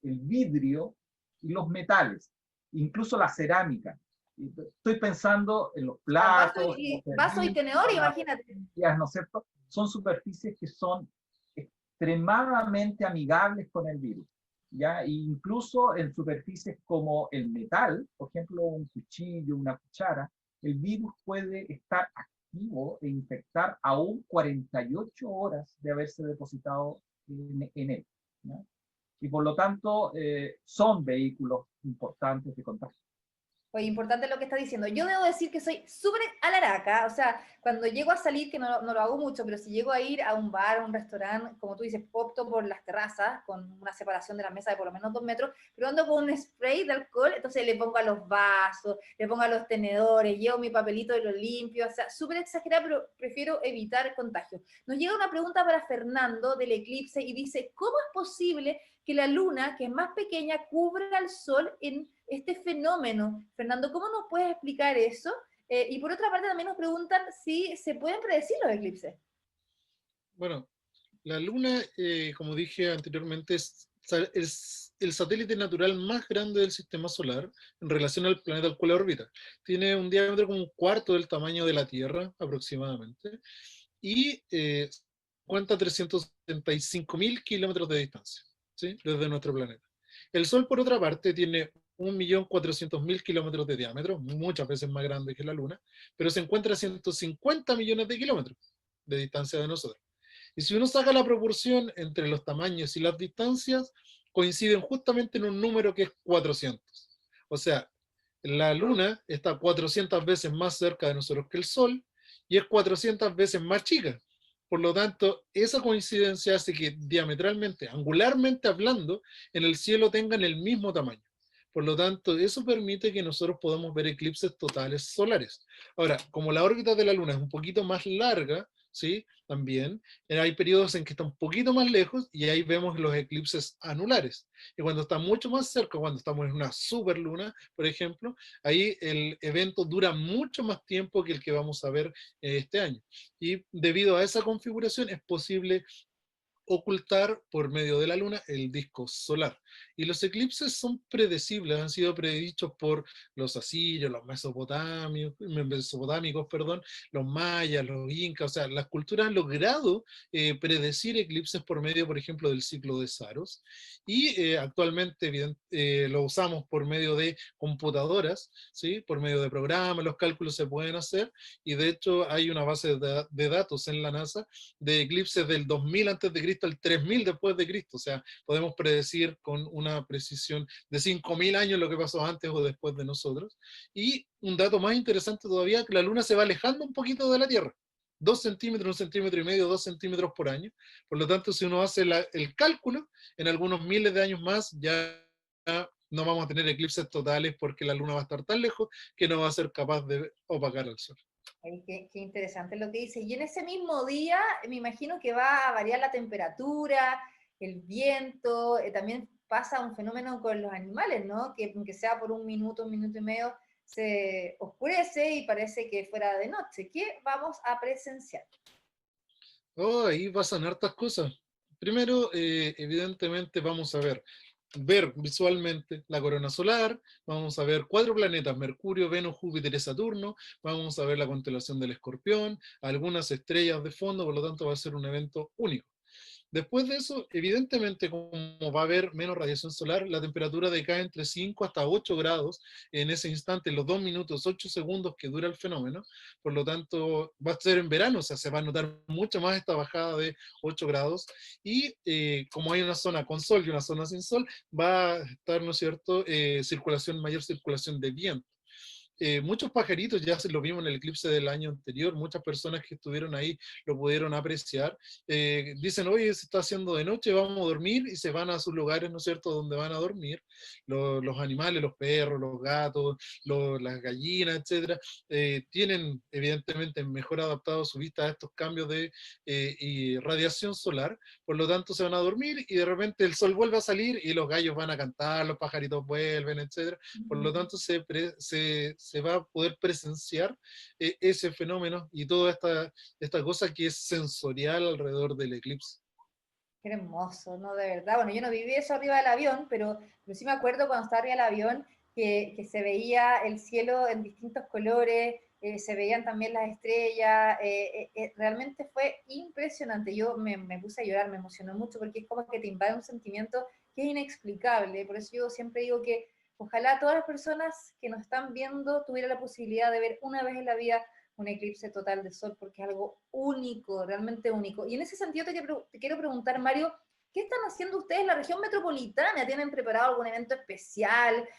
el vidrio y los metales, incluso la cerámica. Estoy pensando en los platos, vaso y tenedor, imagínate. ¿No es cierto? Son superficies que son extremadamente amigables con el virus, ¿ya? E incluso en superficies como el metal, por ejemplo, un cuchillo, una cuchara, el virus puede estar activo e infectar aún 48 horas de haberse depositado en él, ¿ya? Y por lo tanto son vehículos importantes de contagio. Pues importante lo que está diciendo. Yo debo decir que soy súper alaraca, o sea, cuando llego a salir, que no lo hago mucho, pero si llego a ir a un bar, a un restaurante, como tú dices, opto por las terrazas, con una separación de la mesa de por lo menos 2 metros, pero ando con un spray de alcohol, entonces le pongo a los vasos, le pongo a los tenedores, llevo mi papelito y lo limpio, o sea, súper exagerado, pero prefiero evitar contagios. Nos llega una pregunta para Fernando del eclipse y dice, ¿cómo es posible que la luna, que es más pequeña, cubra al sol en este fenómeno? Fernando, ¿cómo nos puedes explicar eso? Y por otra parte también nos preguntan si se pueden predecir los eclipses. Bueno, la luna, como dije anteriormente, es el satélite natural más grande del sistema solar en relación al planeta al cual orbita. Tiene un diámetro como 1/4 del tamaño de la Tierra, aproximadamente, y cuenta 375.000 kilómetros de distancia, ¿sí?, desde nuestro planeta. El Sol, por otra parte, tiene 1.400.000 kilómetros de diámetro, muchas veces más grande que la Luna, pero se encuentra a 150 millones de kilómetros de distancia de nosotros. Y si uno saca la proporción entre los tamaños y las distancias, coinciden justamente en un número que es 400. O sea, la Luna está 400 veces más cerca de nosotros que el Sol y es 400 veces más chica. Por lo tanto, esa coincidencia hace que diametralmente, angularmente hablando, en el cielo tengan el mismo tamaño. Por lo tanto, eso permite que nosotros podamos ver eclipses totales solares. Ahora, como la órbita de la Luna es un poquito más larga, ¿sí? También hay periodos en que está un poquito más lejos y ahí vemos los eclipses anulares. Y cuando está mucho más cerca, cuando estamos en una superluna, por ejemplo, ahí el evento dura mucho más tiempo que el que vamos a ver este año. Y debido a esa configuración es posible ocultar por medio de la luna el disco solar. Y los eclipses son predecibles, han sido predichos por los asirios, los mesopotámicos, perdón, los mayas, los incas, o sea, las culturas han logrado predecir eclipses por medio, por ejemplo, del ciclo de Saros, y actualmente lo usamos por medio de computadoras, ¿sí? Por medio de programas, los cálculos se pueden hacer, y de hecho hay una base de datos en la NASA de eclipses del 2000 antes de Cristo al 3000 después de Cristo. O sea, podemos predecir con una precisión de 5000 años lo que pasó antes o después de nosotros. Y un dato más interesante todavía, que la Luna se va alejando un poquito de la Tierra. 2 centímetros, 1,5 centímetros, 2 centímetros por año. Por lo tanto, si uno hace el cálculo, en algunos miles de años más ya no vamos a tener eclipses totales porque la Luna va a estar tan lejos que no va a ser capaz de opacar al Sol. Ay, qué interesante lo que dice. Y en ese mismo día, me imagino que va a variar la temperatura, el viento, también pasa un fenómeno con los animales, ¿no? Que aunque sea por un minuto y medio, se oscurece y parece que fuera de noche. ¿Qué vamos a presenciar? Oh, ahí pasan hartas cosas. Primero, evidentemente vamos a ver visualmente la corona solar, vamos a ver 4 planetas, Mercurio, Venus, Júpiter y Saturno, vamos a ver la constelación del Escorpión, algunas estrellas de fondo, por lo tanto va a ser un evento único. Después de eso, evidentemente, como va a haber menos radiación solar, la temperatura decae entre 5 hasta 8 grados en ese instante, en los 2 minutos 8 segundos que dura el fenómeno. Por lo tanto, va a ser en verano, o sea, se va a notar mucho más esta bajada de 8 grados. Y como hay una zona con sol y una zona sin sol, va a estar, ¿no es cierto?, mayor circulación de viento. Muchos pajaritos ya se lo vimos en el eclipse del año anterior, muchas personas que estuvieron ahí lo pudieron apreciar. Dicen, oye, se está haciendo de noche, vamos a dormir, y se van a sus lugares, ¿no es cierto?, donde van a dormir. Los animales, los perros, los gatos, las gallinas, etcétera, tienen evidentemente mejor adaptado su vista a estos cambios de y radiación solar, por lo tanto se van a dormir y de repente el sol vuelve a salir y los gallos van a cantar, los pajaritos vuelven, etcétera. Por lo tanto se va a poder presenciar ese fenómeno y toda esta cosa que es sensorial alrededor del eclipse. Qué hermoso, ¿no? De verdad. Bueno, yo no viví eso arriba del avión, pero sí me acuerdo cuando estaba arriba del avión que se veía el cielo en distintos colores, se veían también las estrellas, realmente fue impresionante. Yo me puse a llorar, me emocionó mucho porque es como que te invade un sentimiento que es inexplicable. Por eso yo siempre digo que ojalá todas las personas que nos están viendo tuvieran la posibilidad de ver una vez en la vida un eclipse total de sol, porque es algo único, realmente único. Y en ese sentido te quiero preguntar, Mario, ¿qué están haciendo ustedes en la región metropolitana? ¿Tienen preparado algún evento especial?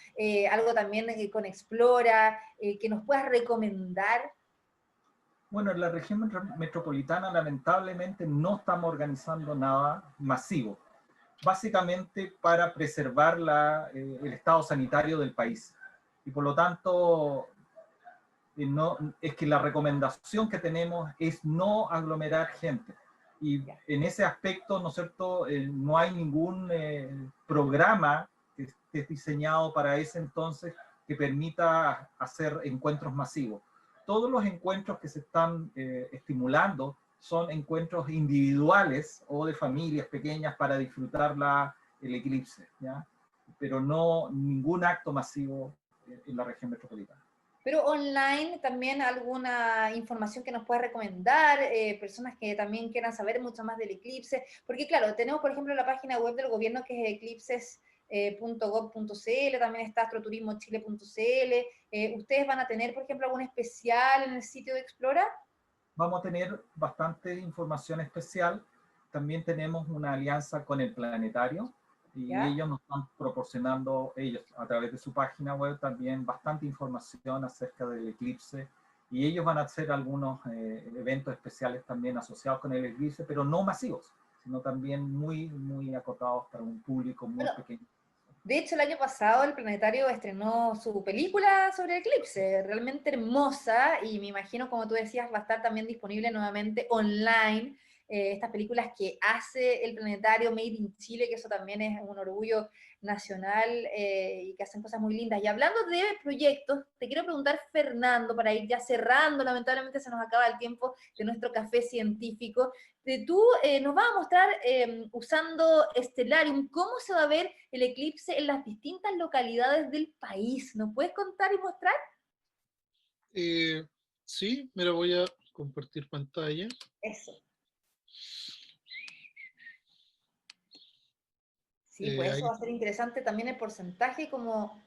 Algo también con Explora, que nos puedas recomendar. Bueno, en la región metropolitana lamentablemente no estamos organizando nada masivo, básicamente para preservar el estado sanitario del país. Y por lo tanto, no, es que la recomendación que tenemos es no aglomerar gente. Y en ese aspecto, ¿no es cierto?, no hay ningún programa que esté diseñado para ese entonces que permita hacer encuentros masivos. Todos los encuentros que se están estimulando son encuentros individuales o de familias pequeñas para disfrutar el eclipse, ¿ya? Pero no ningún acto masivo en la región metropolitana. Pero online también alguna información que nos pueda recomendar, personas que también quieran saber mucho más del eclipse, porque claro, tenemos por ejemplo la página web del gobierno que es eclipses.gov.cl, también está astroturismochile.cl. ¿Ustedes van a tener por ejemplo algún especial en el sitio de Explora? Vamos a tener bastante información especial. También tenemos una alianza con el planetario, y ¿ya? Ellos nos están proporcionando, ellos a través de su página web también, bastante información acerca del eclipse, y ellos van a hacer algunos eventos especiales también asociados con el eclipse, pero no masivos, sino también muy acotados para un público muy pequeño. De hecho, el año pasado el Planetario estrenó su película sobre el eclipse, realmente hermosa, y me imagino, como tú decías, va a estar también disponible nuevamente online. Estas películas que hace el Planetario Made in Chile, que eso también es un orgullo nacional, y que hacen cosas muy lindas. Y hablando de proyectos, te quiero preguntar, Fernando, para ir ya cerrando, lamentablemente se nos acaba el tiempo de nuestro café científico. Tú nos vas a mostrar, usando Stellarium, cómo se va a ver el eclipse en las distintas localidades del país. ¿Nos puedes contar y mostrar? Eh, sí, mira, voy a compartir pantalla. Eso. Sí, pues eso Ahí. va a ser interesante también el porcentaje, como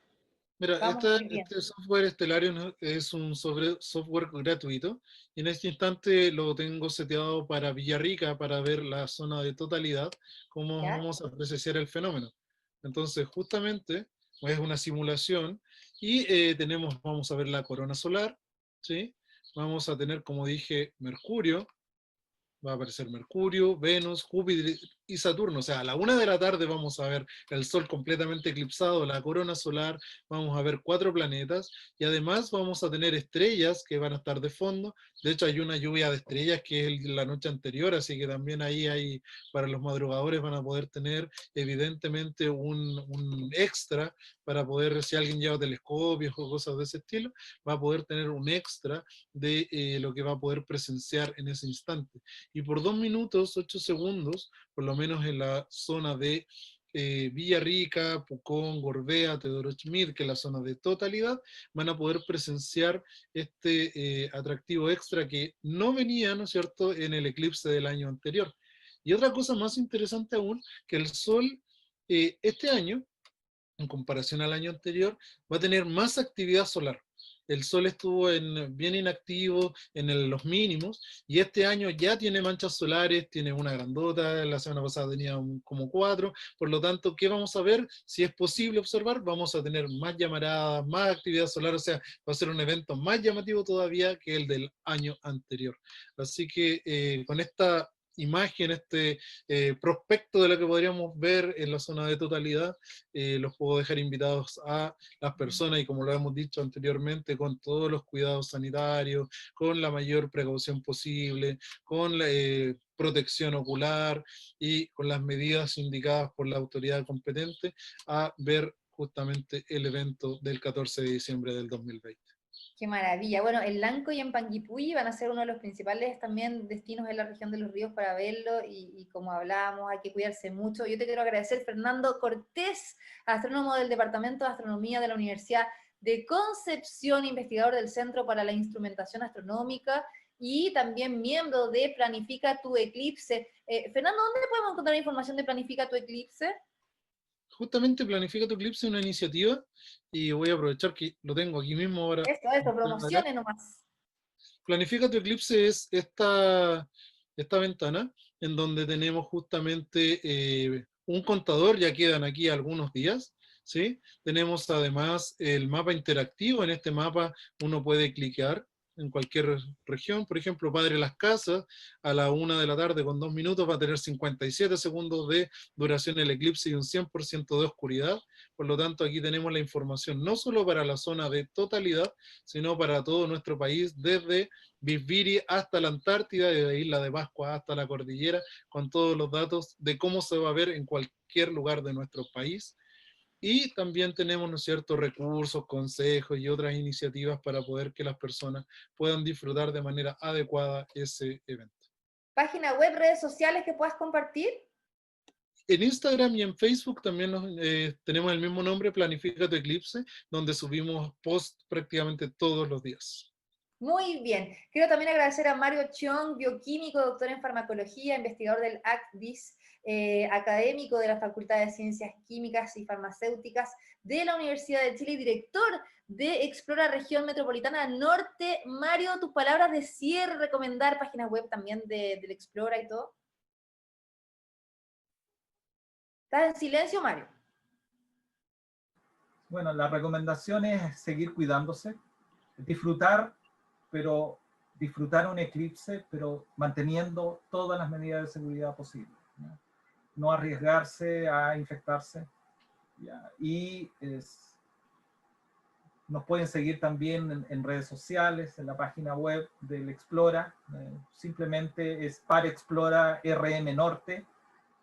Mira, vamos a ir viendo. este software Stellarium es un software gratuito y en este instante lo tengo seteado para Villarrica para ver la zona de totalidad, cómo ¿Ya? vamos a presenciar el fenómeno. Entonces, justamente, es una simulación y vamos a ver la corona solar, ¿sí? Vamos a tener, como dije, Mercurio, va a aparecer Mercurio, Venus, Júpiter y Saturno. O sea, a la 1 de la tarde vamos a ver el Sol completamente eclipsado, la corona solar, vamos a ver 4 planetas y además vamos a tener estrellas que van a estar de fondo. De hecho, hay una lluvia de estrellas que es la noche anterior, así que también ahí hay, para los madrugadores van a poder tener evidentemente un extra para poder, si alguien lleva telescopios o cosas de ese estilo, va a poder tener un extra de lo que va a poder presenciar en ese instante. Y por 2 minutos, 8 segundos, por lo menos en la zona de Villarrica, Pucón, Gorbea, Teodoro Schmidt, que es la zona de totalidad, van a poder presenciar este atractivo extra que no venía, ¿no es cierto?, en el eclipse del año anterior. Y otra cosa más interesante aún, que el Sol este año, en comparación al año anterior, va a tener más actividad solar. El Sol estuvo bien inactivo en los mínimos y este año ya tiene manchas solares, tiene una grandota, la semana pasada tenía como 4, por lo tanto, ¿qué vamos a ver? Si es posible observar, vamos a tener más llamaradas, más actividad solar, o sea, va a ser un evento más llamativo todavía que el del año anterior. Así que con esta imagen, este prospecto de lo que podríamos ver en la zona de totalidad, los puedo dejar invitados a las personas y como lo hemos dicho anteriormente, con todos los cuidados sanitarios, con la mayor precaución posible, con la protección ocular y con las medidas indicadas por la autoridad competente, a ver justamente el evento del 14 de diciembre del 2020. Qué maravilla. Bueno, en Lanco y en Panguipulli van a ser uno de los principales también destinos en la región de los ríos para verlo y como hablábamos, hay que cuidarse mucho. Yo te quiero agradecer, Fernando Cortés, astrónomo del Departamento de Astronomía de la Universidad de Concepción, investigador del Centro para la Instrumentación Astronómica y también miembro de Planifica tu Eclipse. Fernando, ¿dónde podemos encontrar información de Planifica tu Eclipse? Justamente Planifica tu Eclipse es una iniciativa y voy a aprovechar que lo tengo aquí mismo ahora. Esto, promociones nomás. Planifica tu Eclipse es esta ventana en donde tenemos justamente un contador, ya quedan aquí algunos días, ¿sí? Tenemos además el mapa interactivo. En este mapa uno puede clicar en cualquier región. Por ejemplo, Padre Las Casas, a la 1 de la tarde con 2 minutos va a tener 57 segundos de duración el eclipse y un 100% de oscuridad. Por lo tanto, aquí tenemos la información no solo para la zona de totalidad, sino para todo nuestro país, desde Bisbiri hasta la Antártida, desde Isla de Pascua hasta la cordillera, con todos los datos de cómo se va a ver en cualquier lugar de nuestro país. Y también tenemos, ¿no es cierto?, recursos, consejos y otras iniciativas para poder que las personas puedan disfrutar de manera adecuada ese evento. Página web, redes sociales que puedas compartir. En Instagram y en Facebook también tenemos el mismo nombre, Planifica tu Eclipse, donde subimos posts prácticamente todos los días. Muy bien. Quiero también agradecer a Mario Chiong, bioquímico, doctor en farmacología, investigador del ACDIS, académico de la Facultad de Ciencias Químicas y Farmacéuticas de la Universidad de Chile y director de Explora Región Metropolitana Norte. Mario, tus palabras de cierre, recomendar páginas web también del Explora y todo. ¿Estás en silencio, Mario? Bueno, la recomendación es seguir cuidándose, disfrutar, pero disfrutar un eclipse, pero manteniendo todas las medidas de seguridad posibles, ¿no? No arriesgarse a infectarse, Ya, y nos pueden seguir también en redes sociales, en la página web del Explora. Simplemente es Parexplora RM Norte.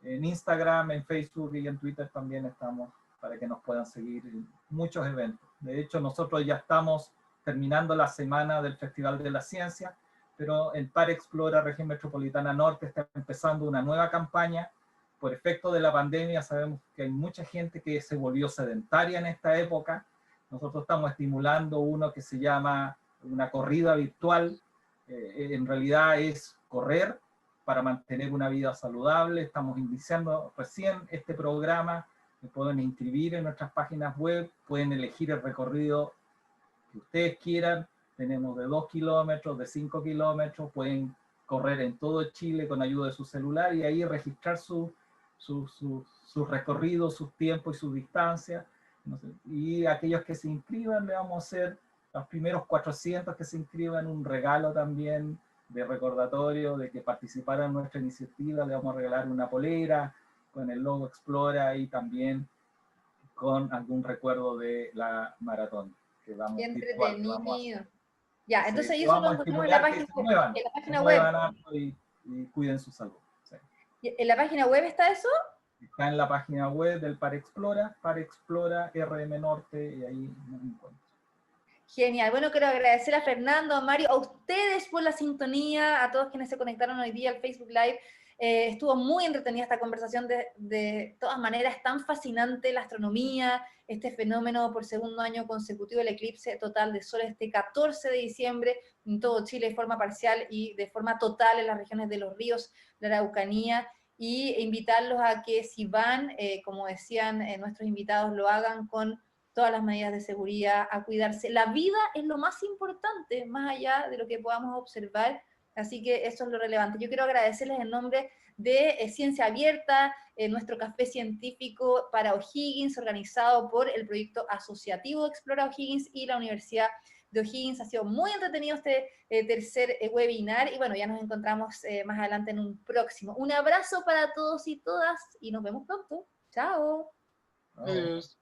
En Instagram, en Facebook y en Twitter también estamos para que nos puedan seguir en muchos eventos. De hecho, nosotros ya estamos terminando la semana del Festival de la Ciencia, pero el Parexplora Región Metropolitana Norte está empezando una nueva campaña. Por efecto de la pandemia sabemos que hay mucha gente que se volvió sedentaria en esta época. Nosotros estamos estimulando uno que se llama una corrida virtual. En realidad es correr para mantener una vida saludable. Estamos iniciando recién este programa. Se pueden inscribir en nuestras páginas web, pueden elegir el recorrido que ustedes quieran. Tenemos de 2 kilómetros, de 5 kilómetros, pueden correr en todo Chile con ayuda de su celular y ahí registrar sus recorridos, sus tiempos y sus distancias. No sé, y aquellos que se inscriban, le vamos a hacer, los primeros 400 que se inscriban, un regalo también de recordatorio de que participaron en nuestra iniciativa. Le vamos a regalar una polera con el logo Explora y también con algún recuerdo de la maratón. Que vamos, Qué virtual, que vamos a entretenido. hacer. Ya, Sí, entonces que eso lo vamos a encontramos estimular que se muevan, web. harto y cuiden su salud. Sí. ¿En la página web está eso? Está en la página web del Parexplora RM Norte, y ahí nos encuentran. Genial. Bueno, quiero agradecer a Fernando, a Mario, a ustedes por la sintonía, a todos quienes se conectaron hoy día al Facebook Live. Estuvo muy entretenida esta conversación, de todas maneras, tan fascinante la astronomía, este fenómeno por segundo año consecutivo, el eclipse total de sol este 14 de diciembre en todo Chile de forma parcial y de forma total en las regiones de Los Ríos, la Araucanía, y invitarlos a que si van, como decían nuestros invitados, lo hagan con todas las medidas de seguridad, a cuidarse. La vida es lo más importante, más allá de lo que podamos observar, así que eso es lo relevante. Yo quiero agradecerles en nombre de Ciencia Abierta, nuestro café científico para O'Higgins, organizado por el proyecto asociativo Explora O'Higgins y la Universidad de O'Higgins. Ha sido muy entretenido este tercer webinar, y bueno, ya nos encontramos más adelante en un próximo. Un abrazo para todos y todas, y nos vemos pronto. Chao. Adiós.